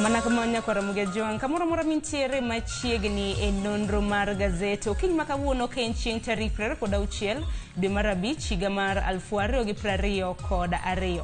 Mana kamanya kwa ramuge joan kamura mura mintiere machiegni e nonro mar gazeto kiny makawuono ka en chieng' tarik 26 dwe mar abich higa mar 2022.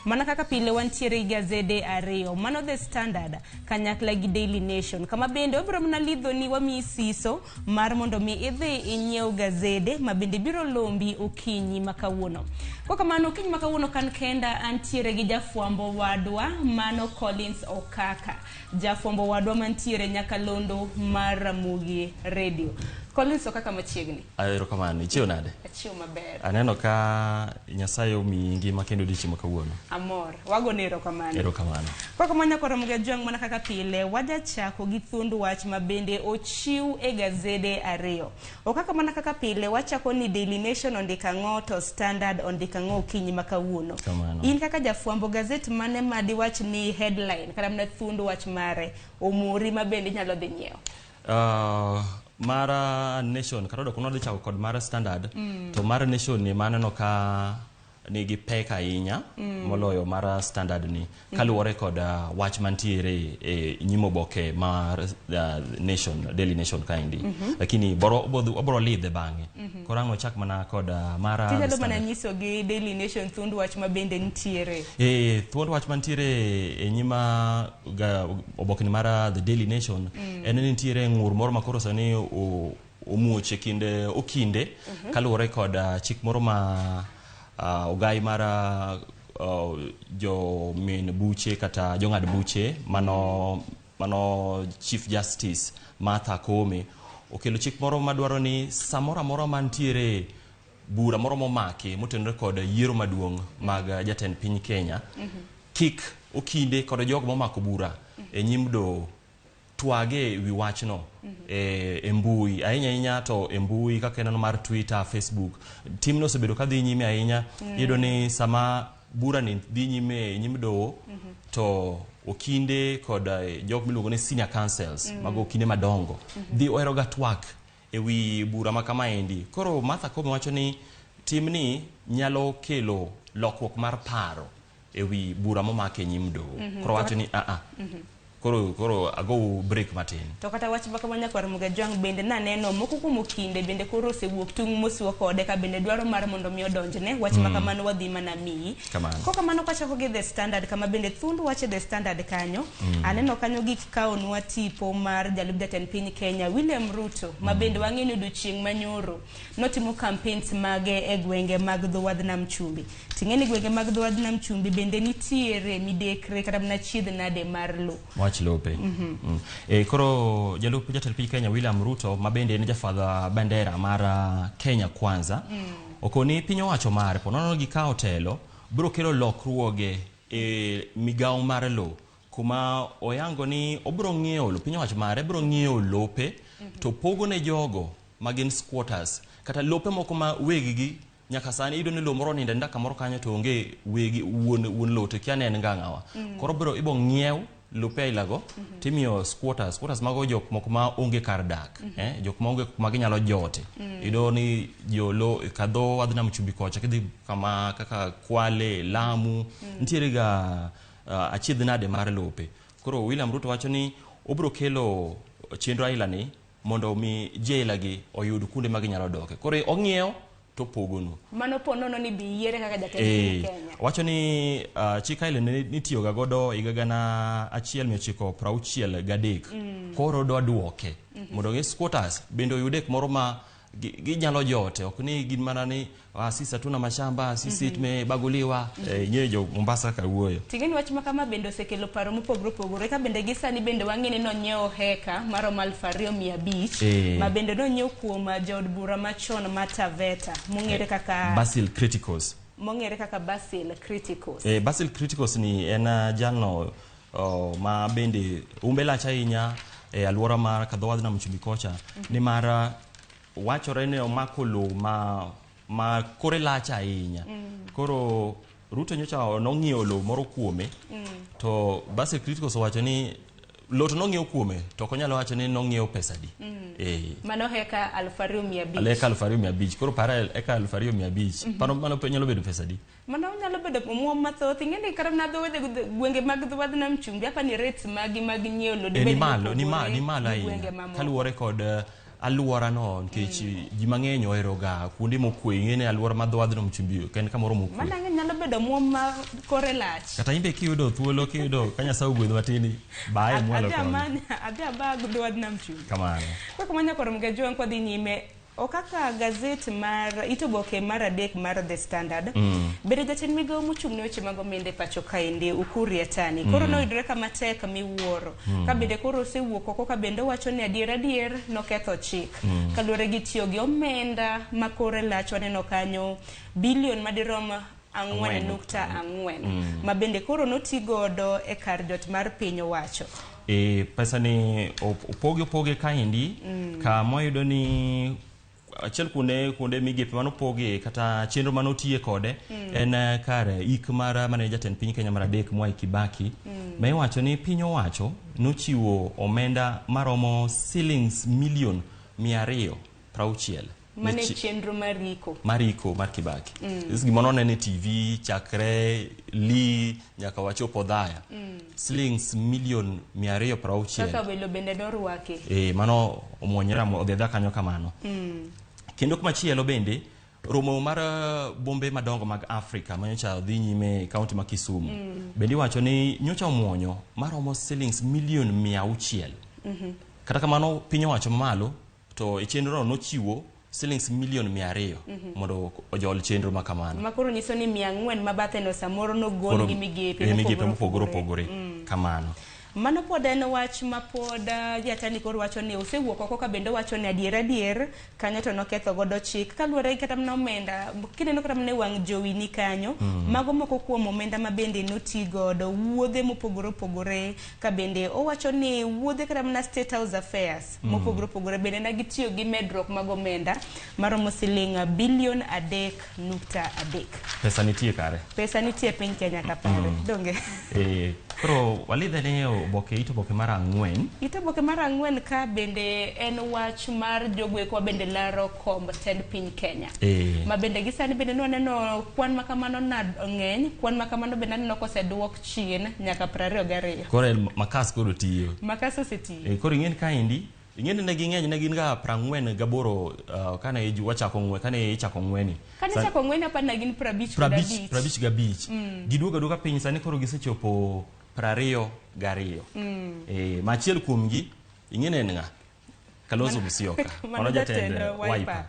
Mana kaka pile wantiere gazede ariyo, mano The Standard kanyakla gi Daily Nation, kama bende wabiro mana lidho ni wami siso mar mondo mi idhi inyiew gazede ma bende biro lombi okinyi makawuono. Kwa kamano okinyi makawuono kan kenda antiere gi jafwambo wadwa mano Collins Okaka, jafwambo wadwa mantiere Nyakalondo mar Ramogi Radio. Collins Okaka machiegni. Erokamano, ichiew nade? Achiew maber. Aneno ka Nyasaye omiyi ngima kendo odiochieng' makawuono. Amor, wagone erokamano. Erokamano. Kwa kamano kwa ramuge joang mana kaka pile wajachako gi thund wach ma bende ochiw e gazede ariyo. Okaka mana kaka pile wachako ni Daily Nation ondika ng'o to Standard ondika ng'o okinyi makawuono. In kaka jafwambo gazet mane madi wach ni headline kata mana thund wach mare omori ma bende nyalo dhi nyiew? Mara Nation karodo kuno dhi chako kod Mara Standard to Mara Nation ni maneno ka nigi pek ahinya moloyo Mara Standard ni kaluwore kod wach mantiere e nyimo boke mar Nation, Daily Nation kaindi. Lakini obro lidhe bang'e. Korango chak mana kod Mara Standard. Tinyalo mana nyiso gi Daily Nation thund wach ma bende nitiere. Thund wach mantiere e nyima oboke ni Mara The Daily Nation en nitiere ng'ur moro makoro sani omuoche kinde okinde kaluwore kod chik moro ma ogai mara jo min buche kata jong'ad buche mano Chief Justice Martha Koome okelo chik moro madwaro ni samora moro mantiere bura moro momaki motenore kod yiero maduong' mag jatend piny Kenya kik okinde kod jogo momako bura e nyimdo twage wi wachno e mbui ahinya to e mbui kaka neno mar Twitter, Facebook. Timno osebedo ka dhi nyime ahinya iyudo ni sama bura ni dhi nyime e nyimdo to okinde kod jok miluongo ni senior councils mago okinde madongo dhi ohero ga twak e wi bura ma kamaendi. Koro Martha Koome wacho ni timni nyalo kelo lokruok mar paro e wi bura momake nyimdo. Koro wacho ni Koro ago break matin. To kata wach baka manya kwa ramuge joang bende na neno moko kumo kinde bende koro osewuok tung' mosiwa kode ka bende dwaro mar mondo mi odonjne wach makamano wadhi mana miyi. Ko kamano kwachako gi The Standard kama bende thund wach The Standard kanyo aneno kanyo gik kaonwa tipo mar jalub jatend piny Kenya William Ruto ma bende wang'e ni odiochieng' manyoro notimo campaigns mage e gwenge mag dho wadh nam chumbi. Ting'eni gwenge mag dho wadh nam chumbi bende nitiere midekre kata mana chiedh nade mar lo lope. Koro jalup jatend piny Kenya William Ruto mabende en jafadha bandera mar Kenya Kwanza okoni piny owacho mare ponono gi kawo telo biro kelo lokruoge e migawo mar lo kuma oyango ni obiro ng'iewo lo piny owacho mare biro ng'iewo lope to pogo ne jogo magin squatters kata lope moko ma wegigi nyaka sani ido ni lo moro ninde ndaka moro kanyo to onge wegi wuon lo to kiane en ng'awa. Koro biro ibo ng'iew lope ilago timiyo squatters mago jok moko ma onge kar dak jok ma onge kuma ginyalo jote ido ni jolo kadho wadh nam chumbi kocha kidhi kama kaka Kwale, Lamu nitiere ga achiedh nade mar lope. Koro William Ruto wacho ni obro kelo chenro aila ni mondo mi jela gi oyud kunde ma ginyalo doke. Koro ong'iew to pogono. Mano ponono ni bi yiere kaka jatend piny Kenya. Wacho ni chika ile nitiyo ga godo higa gana 1963 koro do duoke mondo ge squatters bende oyude moro ma ginyalo jote ok ni gin mana ni sisi hatuna mashamba sisi tumebaguliwa nyejo Mombasa ka wuoyo. Tingeni wach makama bende osekelo paro mopogore opogore ka bende gisani bende wang'e ni nonyiewo heka maro 2,500 ma bende nonyiewo kuom jaod bura machon Mataveta mong'ere kaka Basil Criticus. Basil Criticus ni en jalno ma bende umbela ahinya e alwora mar kadho wadh nam chumbi kocha ni mara wachore ne omako lo ma kore lacha ahinya. Koro Ruto nyocha nong'iewo lo moro kuome to Basil Criticus wacho ni lot nong'iew kuome to ok onyalo wacho ni nong'iew pesa di. Mano heka 2,500. Eka 2,500. Koro para eka 2,500. Paro mano nyalo bedo pesa di. Mano nyalo bedo omuom mathoth. Ing'eni kata na dho gwenge mag dho wadh nam chumbi apa ni rates mag nyiewo lo ni malo ahinya kaluwore kod aluora no nikech ji mang'eny ohero ga kuonde mokwe. Ing'eni aluora ma dho wadh nam chumbi ken kamoro mokwe. Mana nyalo bedo omuom ma kore lach. Kata imbe kiyudo thuolo kiyudo ka Nyasaye ogwedho matini bae mwalo kono. Adhi abag dho wadh nam chumbi. Kamano. Kwa manya koro mgejwa kwa dhi nyime okaka gazeti mar itoboke mar adek mar The Standard. Bende jatend migao mochung' ne weche mag omenda pacho kaende Ukur Yatani. Koro noyudore kama tek miwuoro. Ka bende koro osewuok oko ka bende wacho ni adier noketho chik. Kaluwore gi tiyo gi omenda ma kore lach waneno kanyo bilion madirom 4.4 ma bende koro notigodo e kar jot mar piny owacho. Pesa ni opoge kaendi ka moyudo ni achiel kuonde migepe manopoge kata chenro manotiye kode en kare ik mar mane jatend piny Kenya mar adek Mwai Kibaki ma iwacho ni piny owacho nochiwo omenda maromo shillings milion 260 mane chenro mariko mar Kibaki. Gimono nene TV chakre li nyaka wachopo dhaya shillings milion 260 kaka welo bende dorwake. Mano omwonyera odhedha kanyo kamano. Kendo kumachielo bende romo mar bombe madongo mag Afrika manyocha dhi nyime kaunti ma Kisumu bende wacho ni nyocha omwonyo maromo shillings milion 600. Kata kamano piny owacho mamalo to chenro no chiwo shillings milion 200 mondo ojol chenro makamano. Makoro nyiso ni 400 mabathe no samoro no gol gi migepe mopogore kamano. Mano pod en wach ma pod Yatani koro wacho ni osewuok oko ka bende wacho ni adier kanyo to noketho godo chik kaluwore kata mna omenda kineno kata mna wang' jowi ni kanyo mago moko kuom omenda ma bende notigodo wuodhe mopogore ka bende owacho ni wuodhe kata mna State House Affairs mopogore bende na gitiyo gi medruok mag omenda maromo siling bilion 3.3. Pesa nitie piny Kenya kapare donge. Koro walidhe ne itoboke mar 4. Itoboke mar 4 ka bende en wach mar jogwe kwa bende laro komb tend piny Kenya. Ma bende gisani bende noneno kwan makamano na ng'eny, kwan makamano bende neno koseduok chien nyaka 22. Koro makas koro tiyo. Makas osetiyo. Koro ing'eni kaendi ing'eni ne ging'eny ne gin ga 48 kane wachako ng'we kane ichako ng'weni. Kane ichako ng'weni apa na gin 55. Giduoga piny sani koro gisechopo 22. Machiel kuomgi ing'ene nga Kalonzo Musyoka ono jatend Wiper.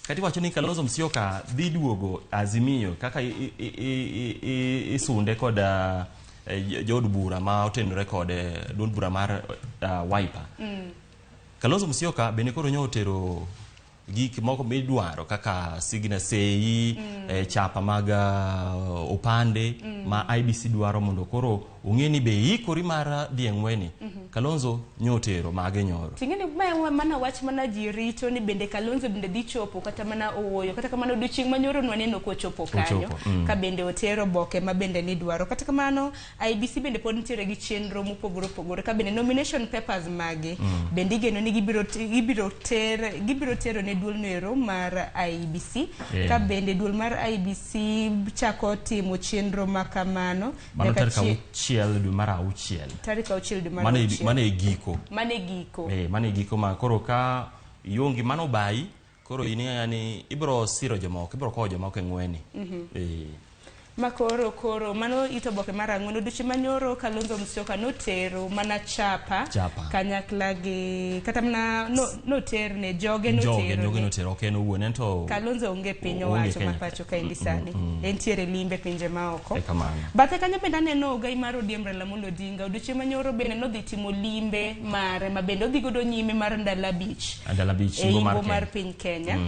Kati wacho ni Kalonzo Musyoka dhi duogo Azimio kaka isunde kod jod bura ma otenore kod duond bura mar Wiper. Kalonzo Musyoka bende koro nyotero gik moko midwaro kaka signa sei chapa mag opande ma IBC dwaro mondo koro ung'eni be ikori mar dieng'weni. Kalonzo nyotero mage nyoro. Ting'eni mana wach mana jirito ni bende Kalonzo bende dhi chopo kata mana owoyo kata kamano odiochieng' manyoro nwaneno kochopo kanyo ka bende otero boke ma bende ni dwaro kata kamano IBC bende pod nitiere gi chenro mopogore ka bende nomination papers mage bende igeno ni gibiro tero ne duol noero mar IBC ka bende duol mar IBC chako timo chenro makamano nyaka chiel du mar 6 tarik 6 du mar 6 mane giko ma koro ka yongi mano bai koro ini yani ibro siro jomoko ibro ko jomoko e ng'weni. Makoro mano itoboke mar 4 odiochieng' manyoro Kalonzo Musyoka notero mana chapa kanyakla gi kata mna noterne joge notero okay no wuone to Kalonzo onge piny owacho ma pacho ka indi sani entiere limbe pinje ma oko. Kamano bathe kanyo bende aneno gai mar ODM Raila Amolo Odinga odiochieng' manyoro bende nodhi timo limbe mare ma bende odhi godo nyime mar Ndala Beach Imbo mar piny Kenya.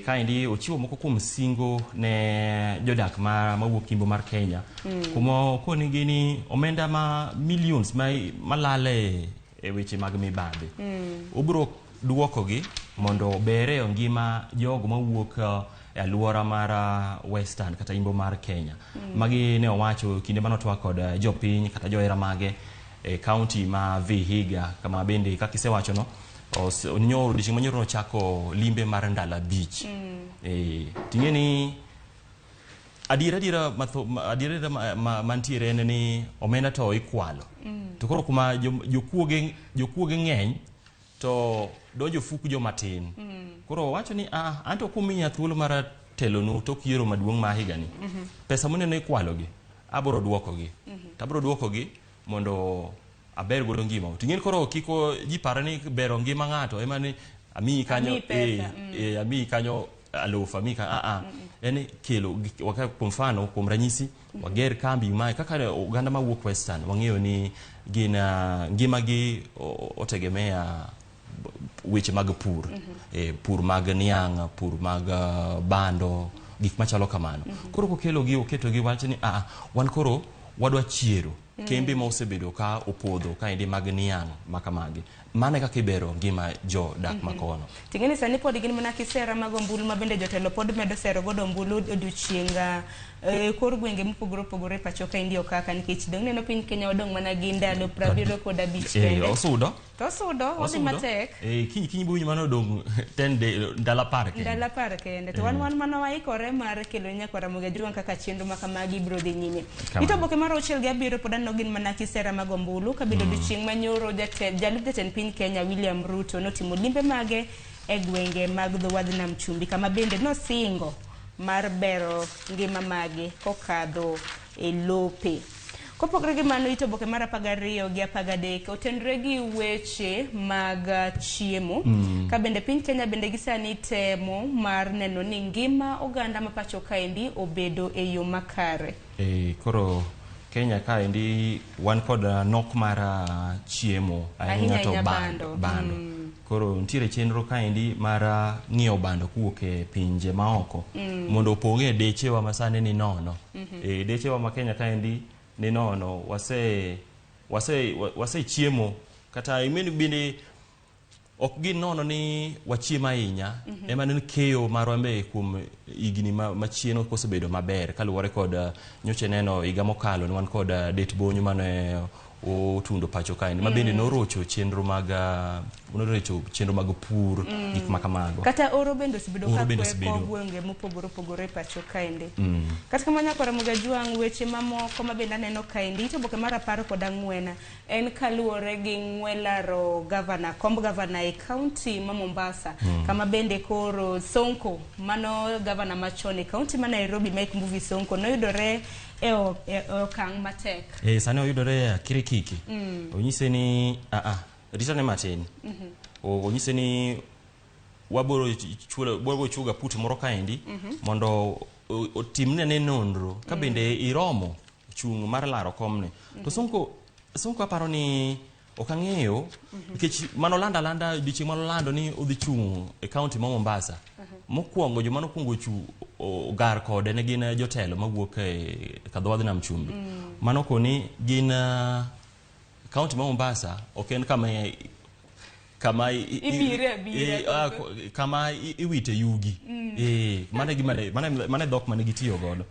Kaendi ochiwo moko kuom singo ne jodak mawuok Imbo mar Kenya kuma konigi ni omenda ma millions malale e weche mag mibadhi. Obiro duokogi mondo bere ngima jogo mawuok e aluora mar Western kata Imbo mar Kenya. Magi ne owacho kinde manotwa kod jopiny kata johera mage e county ma Vihiga kama bende kakisewacho no onyo odiochieng' manyoro chako limbe mar ndala beach ting'eni adiera mantiere en ni omenda to ikwalo to koro kuma jokuoge ng'eny to donjo fuku jo matin koro wacho ni anto kumiya thuolo mar telonu tok yiero maduong' ma higa ni pesa moneno ikwalogi abiro duokogi mondo aber godo ngima ting'eni koro kiko ji paro ni bero ngima ng'ato ema ni amiyi kanyo amiyi kanyo aluf amika en kelo kwa mfano kuom ranyisi wager kambi ma kaka oganda mawuok western wang'eyo ni gina ngima gi otegemea weche mag pur pur mag niang' pur mag bando gik machalo kamano koro kokelo gi oketo gi wacho ni wan koro wadwa chiero kembe ma osebedo ka opodho ka indi mag niang' makamagi mane kaka ibero ngima jo dak makono ting'eni sani pod gin mana kisera mag ombulu ma bende jotelo pod medo sero godo ombulu odiochienga kor gwenge mopogore opogore pacho ka indi okaka nikech dong neno piny Kenya odong mana gi ndalo 75 kende osudo odhi matek kiny bunyi mano odong ndala par kende to wan mana waikore mar kelo nyaka Ramogi Ajwang' kaka chenro makamagi biro dhi nyime ito boke mar auchiel gi abiro pod aneno gin mana kisera mag ombulu kabedo odiochieng' manyoro jalup jatend piny Kenya William Ruto notimo limbe mage e gwenge mag dho wadh nam chumbi kama bende nosingo mar bero ngima mage kokadho e lope kopogre gi mano ito boke mar 12 gi 13 otenre gi weche mag chiemo ka bende piny Kenya bende gisani temo mar neno ni ngima oganda ma pacho kaendi obedo e yo makare koro Kenya kaendi wan kod nok mar chiemo ahinya to bando koro ntiere chenro kaendi mar ng'iewo bando kuwuok e pinje maoko mondo opong'e dechewa masani ni nono dechewa ma Kenya kaendi ni nono wase chiemo kata imeni bende ok gin nono ni wachiemo ahinya ema ni keyo marwambe kuom igni machieno kosebedo maber kaluwore kod nyoche neno higa mokalo ni wan kod det bonyo mane otundo pacho kaendi ma bende norocho chenro mag pur gik makamago kata oro bende osebedo ka gwenge mopogore opogore pacho kaendi kata kamano nyaka Ramogi Ajwang' weche mamoko ma bende aneno kaendi to boke mar 14 en kaluwore gi ng'welaro komb gavana e kaunti ma Mombasa kama bende koro Sonko mano gavana machon e kaunti ma Nairobi Mike Mbuvi Sonko noyudore e okang' matek sani oyudore Kirikiki onyise ni ritane matin onyise ni waboro chuga put moro kaendi mondo otimne ne nonro ka bende iromo chung' mar laro komne to Sonko aparo ni okang'eyo nikech mano landa dichieng' mano lando ni odhi chung' e kaunti ma Mombasa mokwongo joma nokwongo gar kode ne gin jotelo mawuok e kadho wadh nam chumbi mano koni gin kaunti ma Mombasa ok en kama iwite yugi mane dhok mane gitiyo godo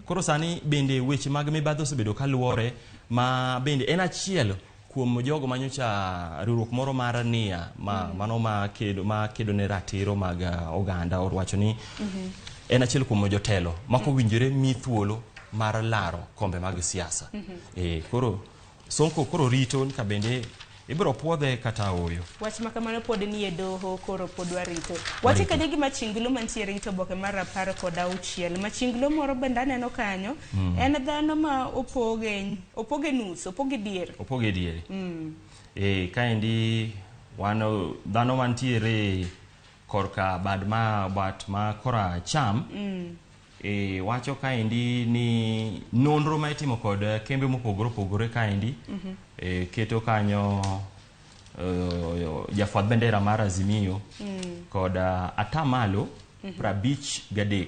koro sani bende weche mag mibadhi osebedo kaluwore ma bende en achiel kuom jogo manyocha riwruok moro mar NIA mano ma kedo ne ratiro mag oganda orwacho ni en achiel kuom jotelo makowinjore mi thuolo mar laro kombe mag siasa koro Sonko koro rito ka bende ibiro puodhe kata oyo wach makamano pod ni e doho koro pod warito wach kanye gi machinglo mantiere rito boke mar 16 machinglo moro bende aneno kanyo en dhano ma opoge nus opoge diere kaendi dhano mantiere korka bat ma kora cham wacho kaendi ni nonro ma itimo kod kembe mopogore opogore kaendi keto kanyo jafwadh bendera mar Azimio kod atamalo 53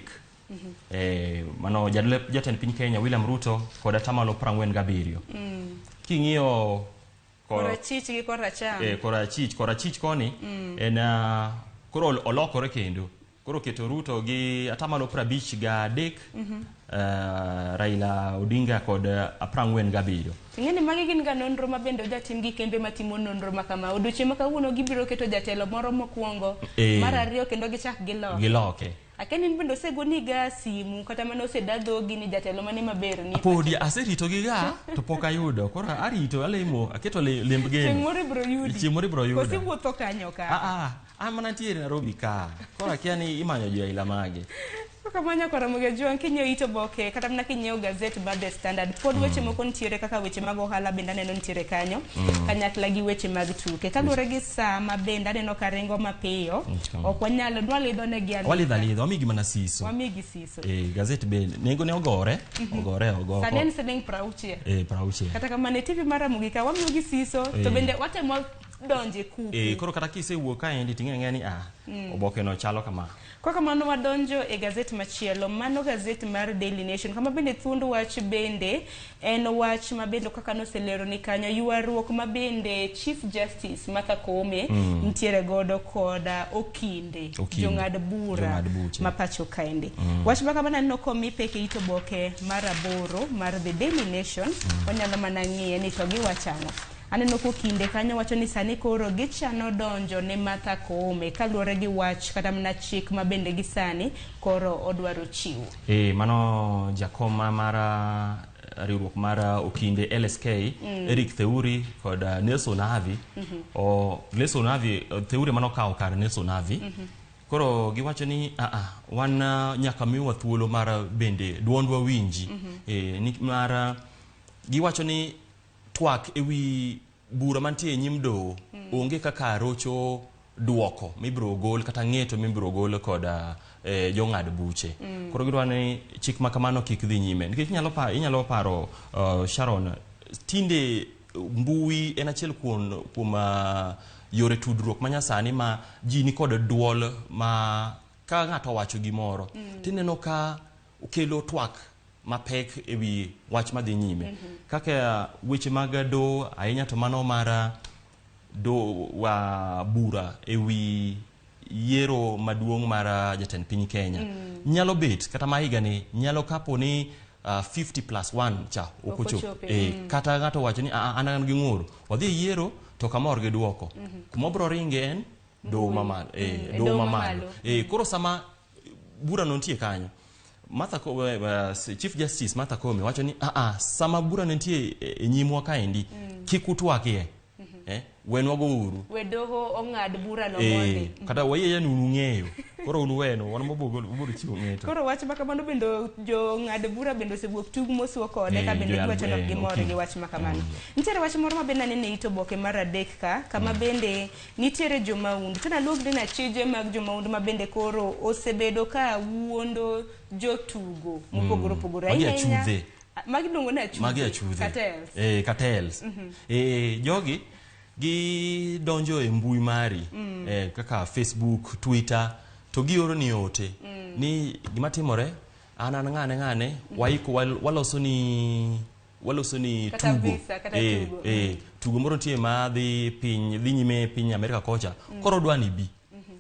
mano jatend piny Kenya William Ruto kod atamalo 47 king'iyo korachich gi koracham korachich koni en koro olokore kendo koro keto Ruto gi atamalo 53 Raila Odinga kod 47. Ng'eni magi gin ga nonro ma bende ojatim gi kembe matimo nonro ma kama. Odiochieng' ma kawuono gibiro keto jatelo moro mokwongo, mar ariyo kendo gichak giloke. Akeni bende osegoni ga simu kata mane osedadhogi ni jatelo mane maber ni. Podi aserito gi ga to pok ayudo. Koro arito alemo aketo lemb geno. Chieng' moro ibro yudo. Kosi wuotho kanyo ka. Mana ntiere Nairobi ka. Koro akia ni imanyo jo aila mage. Kamanya kwa Ramogi Juang kinyo ito boke kata mna kinyo gazeti ba The Standard pod weche moko ntiere kaka weche mag ohala benda neno ntiere kanyo kanyakla gi weche mag tuke kaluwore gi sama benda neno karengo mapiyo ok wanyalo dwalidho ne gi walidho wamigi mana siso gazeti be nengo ne ogore sanen siling 60 kata kama ne TV mara Ramogi ka wamiyo gi siso to bende watemo donje kuku koro kata kisewuok ka endi ting'e ni oboke no chalo kama. Kwa kamano wadonjo e gazeti machielo, mano gazeti mar Daily Nation. Kama bende thundu wach bende, en wach mabende kaka noselero ni kanyo, yuaruok mabende Chief Justice Martha Koome, ntiere godo koda Okinde. Jong'ad bura mapacho kaende. Wach baka mana no komi peke ito boke maraboro, mar The Daily Nation, wanyalo manang'ie ni togi wachano. Aneno ko kinde kanyo wacho ni sani koro gichano donjo ne Martha Koome kaluwore gi wach kata mna chik mabende gi sani koro odwaro chiwo. Mano jakoma mara riwruok mara Okinde LSK Eric Theuri kod Nelson Havi Nelson Havi Theuri mano kawo kar Nelson Havi koro giwacho ni wan nyaka miwa thuolo mara bende duondwa winji ni mara giwacho ni twak ewi bura mantie nyim doho onge kaka rocho duoko mibro gol kata ng'eto mibro gol koda jong'ad buche. Koro gidwani chik makamano kik dhi nyime. Nikech inyalo paro Sharon tinde mbui en achiel kuom yore tudruok manyasani ma ji ni kod duol ma ka ng'ato wacho gimoro tineno ka okelo twak mapek ewi wach madhi nyime kaka weche mag do ahinya to mano mara do wa bura ewi yiero maduong' mara jatend piny Kenya nyalo bet kata mahiga ni nyalo kapo ni 50+1 cha okochope kata ng'ato wacho ni an gi ng'ur wadhi yiero to kamor gi duoko kumobro ringe en do mamalo do mamalo koro sama bura no nitie kanyo Chief Justice Martha Koome wacho ni sama bura nitie e nyimwa kaendi kik utwakie wenwago uru wedoho ong'ad bura no monde kata wayeye nunu ng'eyo koro unu weno wan mobiro chiwo ng'eto koro wach makamano bendo jo ng'ad bura bendo osewuok tug mosuo kode ka bende giwacho no gimoro gi wach makamano nitiere wach moro mabende nene ito boke mar adek ka kama bende nitiere jomaundu tena lugni na chije mag jomaundu mabende koro osebedo ka wuondo jotugo mopogore opogore ahinya magi dongo na achudhe cartels jogi gi donjo e mbui mari kaka Facebook, Twitter to gioro ni ote ni gima timore an ng'ane waiko waloso ni tugo tugo moro tie ma dhi nyime piny Amerika kocha koro dwani bi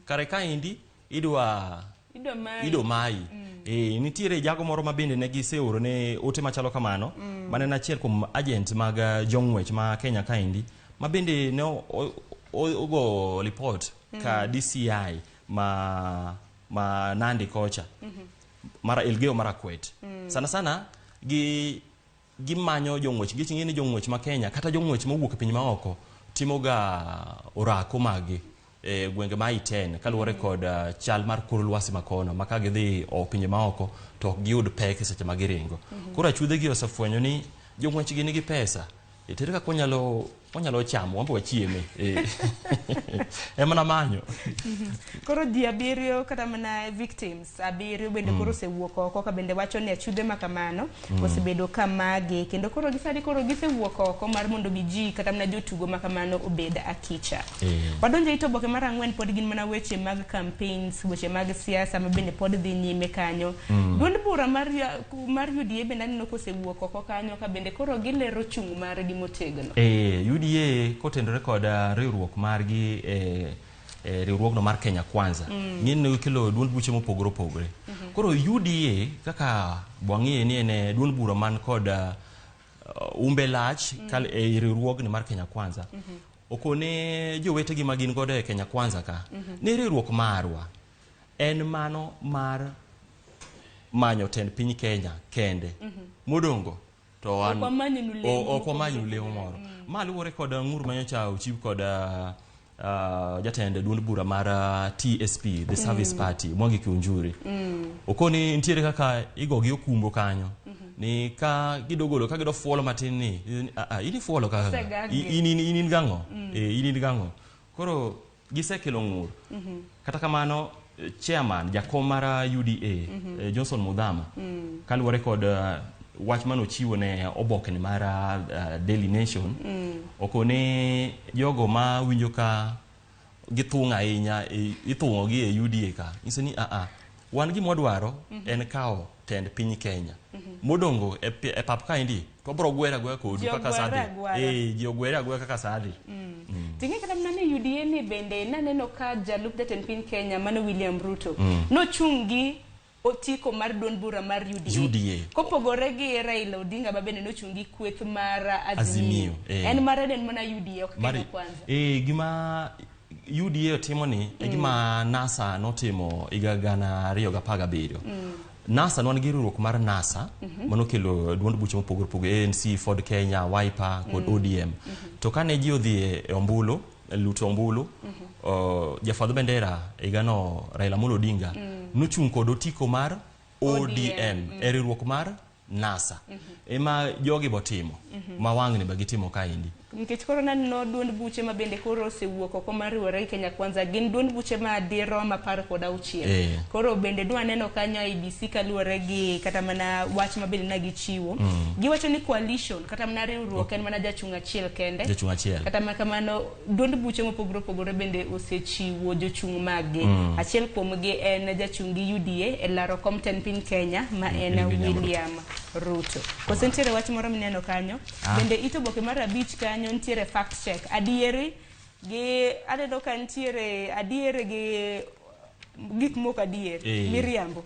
kare kaendi ido mai nitiere jago moro mabende ne giseoro ne ote machalo kamano mane na achiel kuom agent mag jong'wech ma Kenya kaendi mabende ne ogo report ka DCI ma Nandi kocha mara Elgeyo Marakwet sana gimanyo jong'wech giching'eni jong'wech ma Kenya kata jong'wech mowuok e piny maoko timoga orako magi gwenge ma Iten kaluwore kod chal mar kor lwasi makono maka gidhi pinje maoko to ok giyud pek seche ma giringo koro achudhe gi osefwenyo ni jong'wech gi nigi pesa tere kaka wanyalo chamo wambo wachieme emana manyo koro ji abiriyo kata mana victims abiriyo bende koro osewuok oko ka bende wacho ni achudhe makamano osebedo kamagi kendo koro gisani koro gisewuok oko mar mondo biji kata mana jotugo makamano obed akicha wadonjo ito boke mar 4 pod gin mana weche mag campaigns weche mag siasa ma bende pod dhi nyime kanyo duond bura mar UDA bende aneno kosewuok oko kanyo ka bende koro gilero chung' mar gi motegno UDA kotendore kod riwruok margi riwruogno mar Kenya Kwanza ng'in kelo duond buche mopogore opogore koro UDA kaka bwang'ie ni en duond bura man kod umbe lach e riwruogni mar Kenya Kwanza okone jowetegi magin godo e Kenya Kwanza ka ni riwruok marwa en mano mar manyo tend piny Kenya kende modongo to an ok wamanyo lemo moro maluwore kod ng'ur manyocha ochiw kod jatend duond bura mar TSP the Service Party Mwangi Kiunjuri okoni nitiere kaka igogi okumbo kanyo ni ka gidogolo ka gido fuolo matin ni ini fuolo kaka in gang'o in gang'o koro gisekelo ng'ur kata kamano chairman jakom mar UDA Johnson Muthama kaluwore kod wach mano chiwo ne oboke mar Daily Nation okone jogo ma winjo ka githung' ahinya ithung'o gi e UDA ka nyiso ni wan gima wadwaro en kao tend piny Kenya modongo e pap kaendi to bro gwera agwera kodu kaka sadi ji ogwera agwera kaka sadi tinge kata mnane UDA ni bende naneno ka jalup jatend piny Kenya mano William Ruto no chungi otiko mar duond bura mar UDA kopogore gi Raila Odinga babende no chungi kweth mar Azimio en mar den mana UDA ok Kenya Kwanza gima UDA timo ni gima NASA notimo igagana 2017 NASA no ngi riwruok mar NASA mano kelo duond buche mopogore opogore ANC Ford Kenya Wiper kod ODM to kane ji odhi e ombulu luto ombulu jafadho bendera igano Raila Amolo Odinga nochung' kod otiko mar ODM e riwruok mar NASA ema jogi botimo ma wang'ni bagitimo kaendi nikech koro naneno duond buche ma bende koro osewuok oko mar riwore Kenya Kwanza gin duond buche ma dirom 16 koro bende dwa neno kanyo IBC kaluwore gi kata mana wach ma bende nagichiwo giwacho ni coalition kata mana riwruok en mana jachung' achiel kende kata mana kamano duond buche mopogore opogore bende osechiwo jochung' magi achiel kuomgi en jachung' gi UDA e laro kom ten piny Kenya ma en William Ruto kosentiere wach moro mineno kanyo bende itoboke mar abich kanyo ntiere fact check adieri gi adedo kan ntiere adieri gi gik moko adier miriambo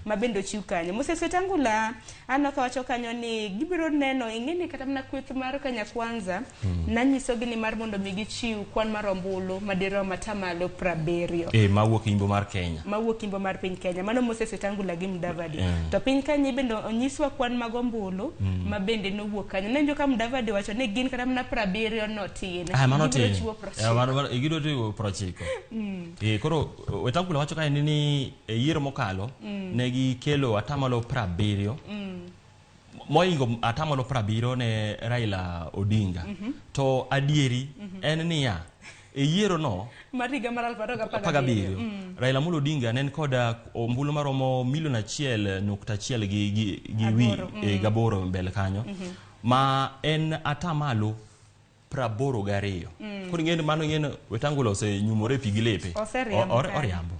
ma bendo chiw kanyo Moses Wetangula anoka wacho kanyo ni gibiro neno ing'eni kata mana kweth mar Kenya Kwanza nanyiso gi ni mar mondo mi gichiw kwan mar ombulu madiro matamalo 70 mawuok imbo mar Kenya mawuok imbo mar piny Kenya mano Moses Wetangula gi Mudavadi to piny Kenya bendo onyiswa kwan mag ombulu ma bende nowuok kanyo nenjo ka Mudavadi wacho ni gin kata mana 70 notin gibiro chiwo 90 igiro tiwo 90 koro Wetangula wacho kae ni yiero mokalo negi kelo atamalo 70 moingo atamalo 70 ne Raila Odinga to adieri en niya e yiero no mariga mar 2017 Raila Amolo Odinga nen koda ombulu maromo milion 1.1 gi gaboro mbele kanyo ma en atamalo 82 kuri ngene mano ngene Wetangula osenyumore pigilepe oriambo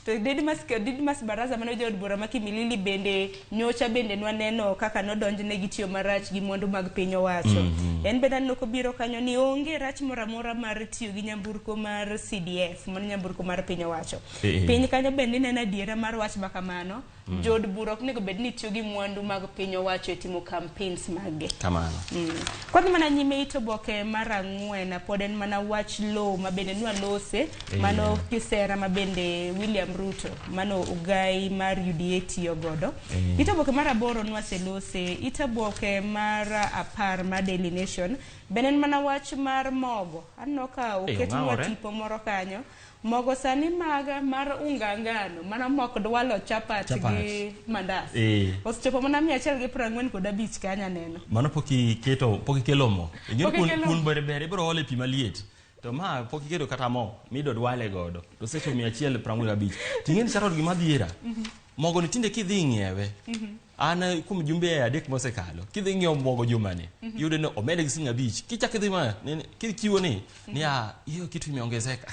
to Didmas Baraza mano jod bura makimilili bende nyocha bende nwaneno kaka nodonjne gi tiyo marach gi mwandu mag piny owacho en bende nokobiro kanyo ni onge rach moramora mar tiyo gi nyamburko mar CDF mano nyamburko mar piny owacho piny kanyo bende nena adiera mar wach makamano jod bura ok nego bed ni tiyo gi mwandu mag piny owacho e timo campaigns mage kamano kwadhi mana nyime itoboke mar ang'wen pod en mana wach law ma bende nwa lose mano kisera ma bende William Ruto mano ugai mar UDA tiyo godo itoboke mar 8 nwa selose itoboke mar 10 mar Daily Nation benen mana wach mar mogo anno ka oketwa tipo moro kanyo mogo sani maga mar unga ngano mana moko dwalo chapat gi mandas osechopo mana 140 kod 5 kanya neno mano poki kelo mo kun bere bro ole pi maliet to ma poki kedo kata mo mido dwale godo to secho 145 tingeni charod gi madhiera mogo ni tinde kidhi ngiewe ana kum jumbe adek mosekalo kidhi ngiew mogo jumane yude no omede gi singa beach kichake dhi ma kichiwo ni hiyo kitu imeongezeka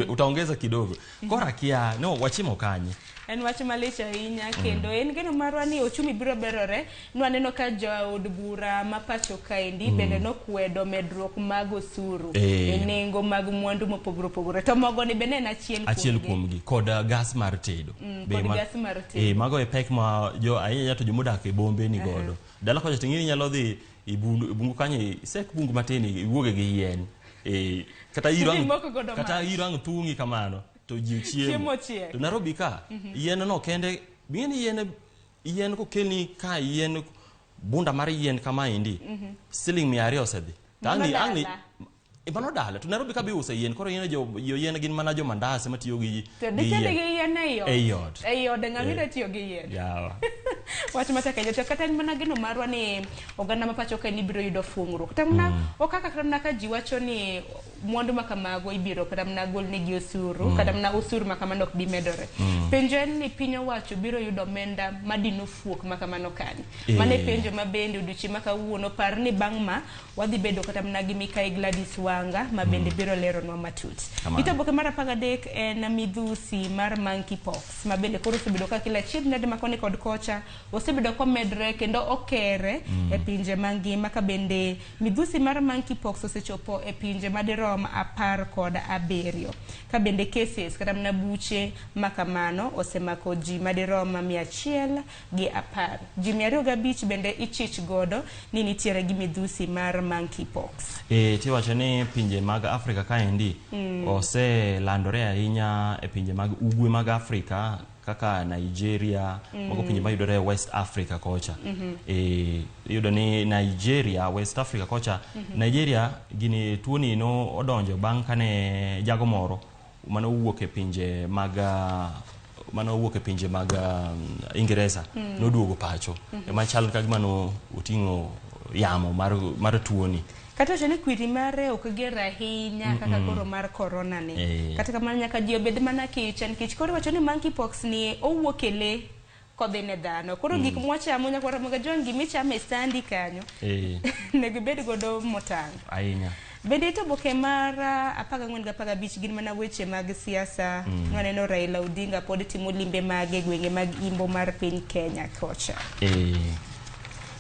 utaongeza kidogo kora kia no wachimo kanye En wach malich ahinya kendo en geno marwa ni ochumi biro berore. Nwaneno ka jaod bura ma pacho kaendi bende nokwedo medruok mag osuru e nengo mag mwandu mopogore opogore. To mogo ni bende en achiel kuomgi kod gas mar tedo. Gas mar tedo. Mago e pek ma jo ahinya to jomodak e bombe ni godo. Dala kocha ting'ini nyalo dhi i bungu kanyo isek bungu matin iwuoge gi yien. Kata irang tungi kamano to ji chiemo. To Nairobi ka yien no kende bingeni yien ko kelni ka yien bunda mar yien kama indi siling 200 osedhi. Tangi Ibano dala to Nairobi ka bi use yien koro yien jo yien gin mana jo mandase matiyo gi yien e yod ng'amira tiyo gi yien. Yawa. Wach mataka to kata mana gino marwa ni oganda mapacho ka ni biro yudo fungruok. Tamna okaka kramna ka ji wacho ni mwandu makamago ibiro kata mna gol ni gi osuru kata mna osuru makamano ok bi medore. Penjo ni piny owacho biro yudo menda madino fuok makamano kani. Mane penjo mabende uduchi makawuono par ni bangma wadhi bedo kata mna gi Mikai Gladys Wanga mabende biro lero no matut. Ito boke mara pagadek en midhusi mar monkeypox mabende koro sebedo ka kila chied nade makoni kod kocha osebedo ko medre kendo okere e pinje mangima ka bende midhusi mar monkeypox osechopo e pinje madirom 17 ka bende cases kata mna buche makamano osemako ji madirom 110 ji 205 bende ichich godo ni nitiere gi midhusi mar monkeypox. Tiwacho ni pinje mag Afrika kaendi ose landore ahinya e pinje mag ugwe mag Afrika kaka Nigeria, moko pinje mayudore West Africa kocha. Yudo ni Nigeria, West Africa kocha, Nigeria gini tuoni no odonjo bang' kane jago moro mano wuok e pinje mag Ingereza noduogo pacho. Machal ka gima no oting'o yamo mar tuoni. Kata jene kwiri mare okger ahinya kaka koro mar corona ni. Kata kamano nyaka ji obed mana kich koro wacho ni monkeypox ni owuok ele kodhi ne dhano. Koro gik mwachamo nyaka moga jon gimichame sandi kanyo. Nego bed godo motang. Ahinya. Bende ito boke mara 14-15 gin mana weche mag siasa. Nwaneno Raila Odinga pod timo limbe mage gwenge mag imbo mar piny Kenya kocha.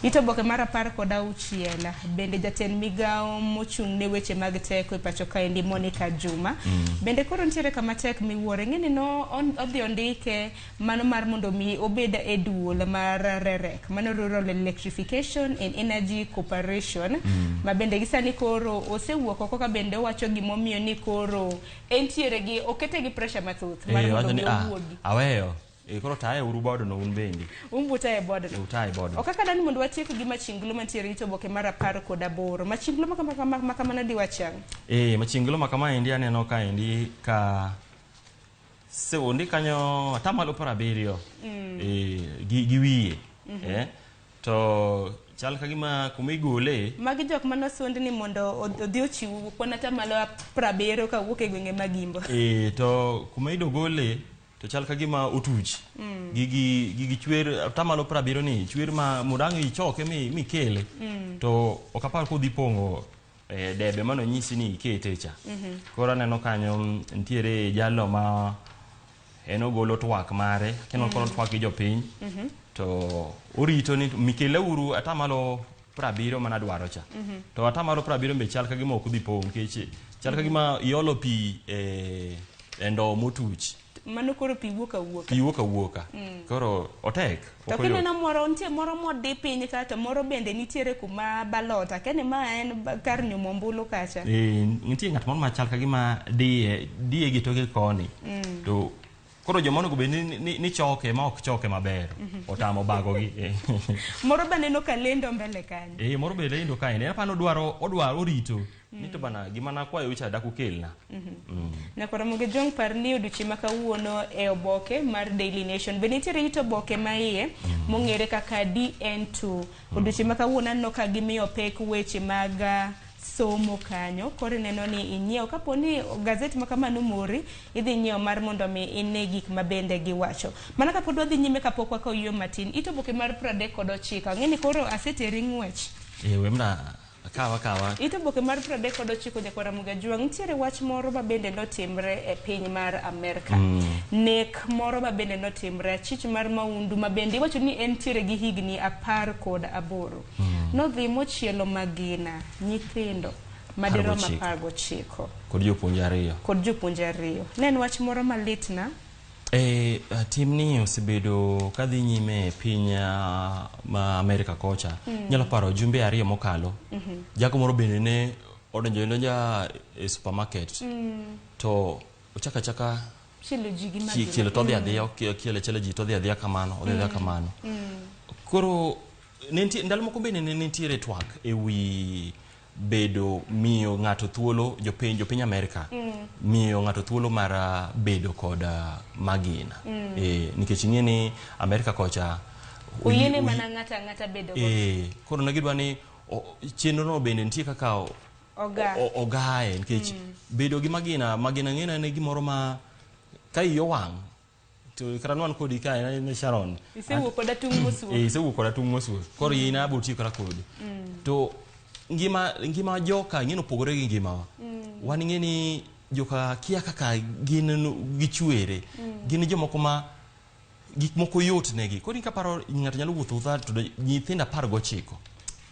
Ito boke mara 16 bende jatend migao mochung' ne weche mag teko e pacho kaendi Monica Juma bende koro nitiere kama tek miwuore ng'eni no odhi ondike mano mar mondo mi obeda e duol mar REREC mano Rural Electrification and Energy Corporation ma bende gisani koro osewuok oko ka bende owacho gimomiyo ni koro entiere gi okete gi pressure mathoth mar mondo mi owuogi aweyo koro tae uru bodo no un bendi. Umbuta e bodo. Utae bodo. Okaka dani mondo watiek gi machinglo mantiere ito boke mara 18. Machinglo makamana di wachang. Machinglo makama endi aneno ka endi ka se ondi kanyo atamalo 70. Gi wiye. To chal ka gima kuma igole. Magi jok manosundi ni mondo odhi ochiw kuon atamalo 70 ka wuok e gwenge magimbo. To kuma idogole to chal ka gima otuch gigi chwer tamalo 70 ni chwer ma mudang ichoke mi kele to okapar ko dhi pongo debe mano nyisi ni ikete cha koro neno kanyo ntiere jallo ma eno golo twak mare keno koro twak gi jopiny to orito ni mikele uru atamalo 70 mana dwaro cha to atamalo 70 be chal ka gima ok dhi pong keche chal ka gima iolo pi endo motuch mano koro pi wuoka koro otek to kineno moro ntie moro modi piny kata moro bende nitiere kuma balota kene ma en kar nyumo mbulu kacha ntie ng'at moro machal ka gima die gi toke koni to koro jomono go be ni choke ma ok choke maber otamo bago gi moro bende no kalendo mbele kanyo moro be lendo kae en pano odwaro rito nito bana gima na kwayo ucha daku kelna na kora moge jong parni oduchi makawuono e oboke mar Daily Nation be nitiere ito boke maiye mongere kaka DN2 oduchi makawuono no ka gimiyo pek weche mag somo kanyo kore neno ni inyiew kaponi gazeti makamano mori idhi nyiew mar mondo mi ine gik mabende giwacho mana kapod wadhi nyime kapok wakawiyo matin ito boke mar 39 ng'eni koro aseteri ng'wech wemna Kawa. Ito boke mar 39 Nyakwar Mugajwang nitiere wach moro ma bende notimre e piny mar Amerika. Nek moro ma bende notimre achich mar maundu ma bende iwacho ni entiere gi higni 18. Nodhi mochielo magina nyithindo madirom 19 kod jopuonje ariyo. Ne en wach moro malitna. Timni osebedo kadhi nyime e piny ma Amerika kocha. Nyalo paro jumbe ariyo mokalo. Jago moro bende ne odonjo e supermarket. To ochaka chielo to dhi adhiya, chielo ji to dhi adhiya kamano. Koro ndalo moko bende ne nitiere twak e wi bedo miyo ng'ato thuolo jopiny Amerika miyo ng'ato thuolo mar bedo kod magina nikech ing'e ni Amerika kocha uyene mana ng'ata bedo koro negidwa ni chenro no bende nitie kaka ogae nikech bedo gi magina ng'ena ne gimoro ma ka iyo wang' to karanwan kodi ka ne Sharon isewuok koda tung mosuo koro yina abuti kara kodi to ngima joka ng'eno pogore gi ngimawa wan ng'eni joka kia kaka gin gichwere gin jomoko ma gik moko yot negi koro kaparo ng'ato nyalo wuotho to nyithindo 19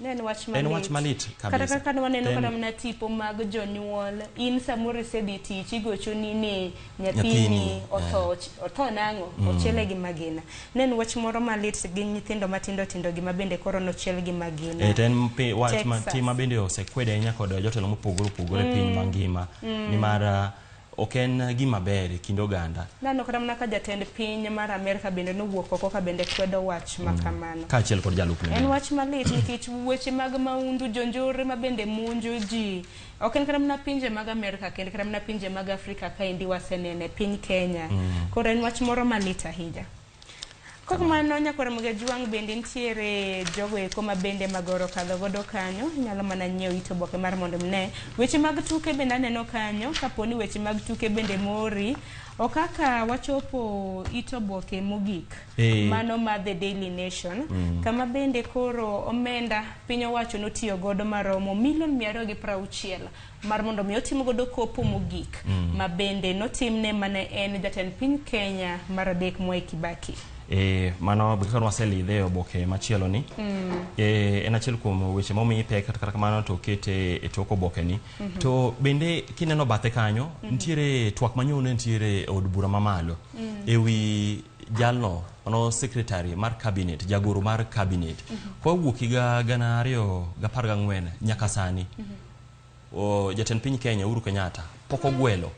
en wach malit kabisa kata kaka waneno kana mna tipo mag jonyuol in samoro sedhi tich igochoni ni nyathini otho nango ochiele gi magina nen wach moro malit gi nyithindo matindo gi mabende koro nochiel gi magina ten wach matima bende osekwede ahinya kod jotelo mopogore piny mangima ni mar oken gima ber kind oganda. Nano kata mana ka jatend piny mar Amerika bende nowuok oko ka bende kwedo wach makamano. Kaachiel kod jalupne. En wach malit nikech weche mag maundu jonjore ma bende munjo ji. Ok en kata mana pinje mag Amerika kende kata mana pinje mag Afrika ka indi wasenene piny Kenya. Koro en wach moro malit ahinya. Koko mano Nyakwar Mugajwang bende nitiere jogo eko ma bende magoro kadho godo kanyo nyalo mana nyiew ito boke mar mondo mne weche mag tuke bende aneno kanyo kaponi weche mag tuke bende mori okaka wachopo ito boke mogik mano ma The Daily Nation kama bende koro omenda piny owacho notiyo godo maromo $260 mar mondo mi otimo godo kopo mogik ma bende notimne mane en jatend piny Kenya mar adek Mwai Kibaki. Mano bikon waselidhe oboke machielo ni en achiel kuom weche momi pek kata kamano to kete e toko boke ni to bende kineno bathe kanyo nitiere twak manyone nitiere od bura mamalo ewi jalno ono secretary mar cabinet jagoro mar cabinet kwa wuok higa 2014 nyaka sani jatend piny Kenya Uhuru Kenyatta pok ogwelo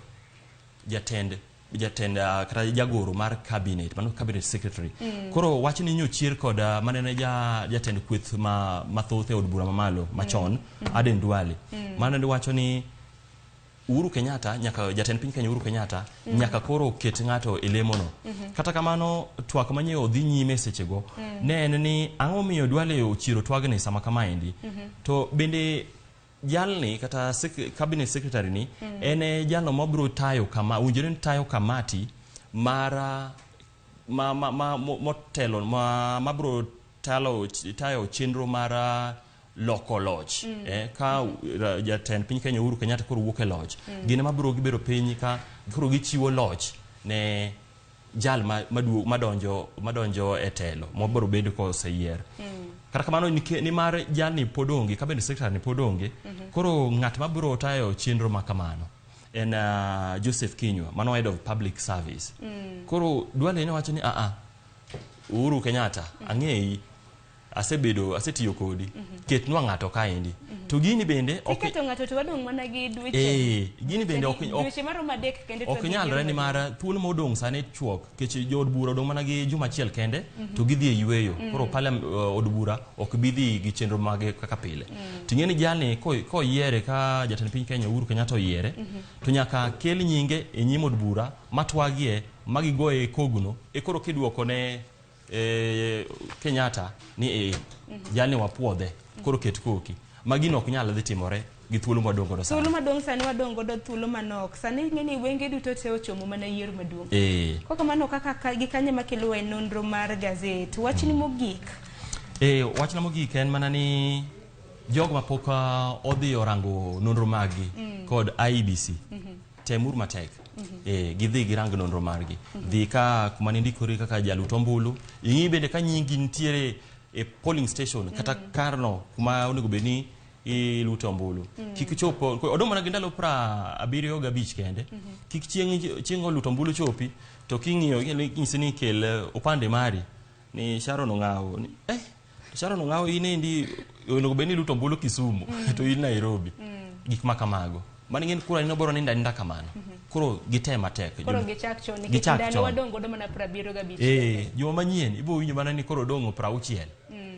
jatend kata jagoro mar cabinet mano cabinet secretary koro wach ni nyochier kod manene jatend kweth mathoth e od bura mamalo machon Aden Duale manene wacho ni Uhuru Kenyatta nyaka jatend piny Kenya Uhuru Kenyatta nyaka koro ket ng'ato e lemono kata kamano twak manyeo dhi nyime sechego ne en ni ang'o miyo Duale ochiro twagne sama kamaendi to bende jalni kata cabinet secretary ni ene jalno mabro tayo kama unjene tayo kamati mara motelo mabro tayo chenro mara loko loch ka jatend piny Kenya Uhuru Kenyatta koro wuok e loch gine mabro gibero piny ka koro gichiwo loch ne jal madonjo e telo mabro bedo ko oseyier kata kamano ni mar jalni podonge ka bende secretary ni podonge koro ng'at mabro tayo chenro makamano en Joseph Kinyua mano head of public service koro Duale ne wacho ni Uhuru Kenyatta ang'ei asetiyo kodi ketnwa ng'ato kaendi to gini bende keto ng'ato to wadong' mana gi dweche gini bende dweche mar madek kende to nyalre ni mar thuolo modong' sane chuok kech jod bura odong' mana gi juma achiel kende to gidhi e yweyo koro pale od bura ok bidhi gi chenro mage kaka pile ting'e ni jalni koyiere ka jatend piny Kenya Uhuru Kenyatta oyiere to nyaka kel nyinge e nyim od bura matwagie magigoye kogno koro kiduoko ne Kenyatta ni jalni wapuodhe koro ket koki magino ok nyal dhi timore gi thuolo madong' godo sani. Thuolo madong' sani wadong' godo thuolo manok. Sani ng'eni wenge duto te ochomo mana yiero maduong'. Koko mano kaka gikanye makelo e nonro mar gazet. Wachni mogik. Wachna mogik en mana ni Jog mapoka odhi orango nonro magi kod IEBC. Temur matek. Gidhi girang nonro margi. Dhi ka kuma nindikori kaka jalut ombulu. Ing'i bende ka nyingi nitiere e polling station kata karno kuma onego bedni iluto ombulu. Kik chopo odong mana gindalo 75 kende. Kik chieng' luto ombulu chopi to king'iyo nyisi ni kel opande mari ni Sharon Ong'aw ni Sharon Ong'aw inendi onego bedni luto ombulu Kisumu to in Nairobi. Gik makamago. Mani ngin kura ino boro ninda kamano. Kuro gitema tek. Kuro gichak choni ndalo wadongo do mana 75. Joma manyien ibo winjo mana ni koro dongo 60.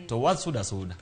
To wad suda.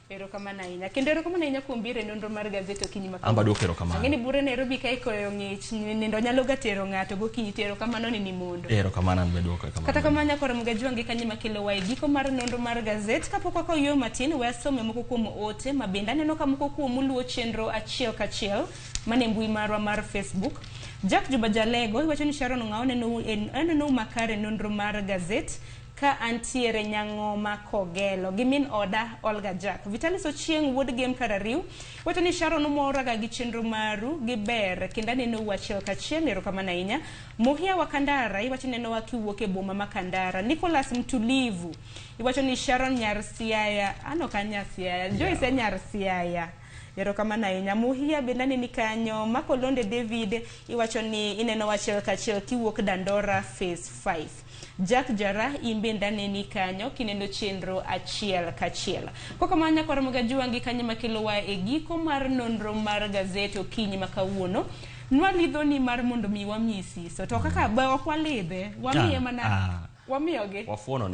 Ero kamana ina. Kendo ero kamana ina kumbire nonro mar gazeti okinyi makama. Amba dok ero kamano. Ngeni bure Nairobi kai koyo ngich nindo nyalo gatero ng'ato gokinyi tero kamano ni mondo. Ero kamano an bedo kamano. Kata kamanya koro mugajwangi kanyi makelo wai giko mar nonro mar gazeti kapoko ko yo matin we asome moko kuom ote mabenda neno ka moko kuom luo chenro achiel kachiel mane mbui marwa mar Facebook. Jack Juba Jalego iwacho ni Sharon Ong'aw neno makare nonro mar gazeti ka antiere Nyang'oma Kogelo gimin oda Olga Jack. Vitalis Ochieng wuod game karariu wacho ni Sharon moraga gi chenro maru gi ber kenda neno wachiel kachiel ero kama nainya. Muhia wa Kandara iwacho neno wakiwuok e boma ma Kandara. Nicholas Mtulivu iwacho ni Sharon nyar Siaya ano kanya Siaya Joyce nyar Siaya. Ero kama nainya. Muhia bendani ni kanyo. Makolonde David iwacho ni ineno wachiel kachiel kiwuok Dandora phase 5. Jack Jara imbendane ni kanyo kinendo chenro achiel kachiel. Kwa kamanya kwa ramugajuangi kanyi makilo wa egiko mar nonro mar gazeti okinyi makawuono. Nwalidho ni mar mondo mi wamisi. So to kaka ba wakwalidhe wamiye mana wamiyoge wafuono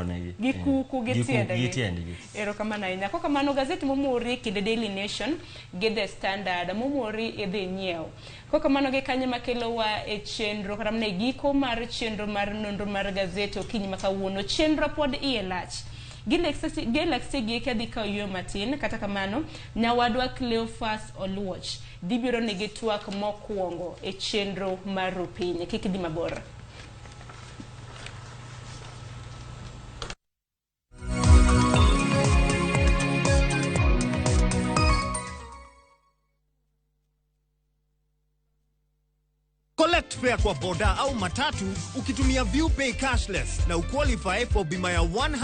negi gikuku gitiendegi ero kamana ina kwa kamano gazeti momori kinde Daily Nation ge The Standard momori edhi nyiew kwa kamano ge kanye makelo wa e chenro karamne giko mar chenro mar nonro mar gazeti okinyi makawuono chenro pod ielach Galaxy gieke dhika yo matin kata kamano nyawadwa Cleophas Oluoch dibiro negi twak mokwongo e chenro mar rupiny kik dhi mabor. Collect fare kwa boda au matatu ukitumia ViewPay cashless na uqualify for bima ya 100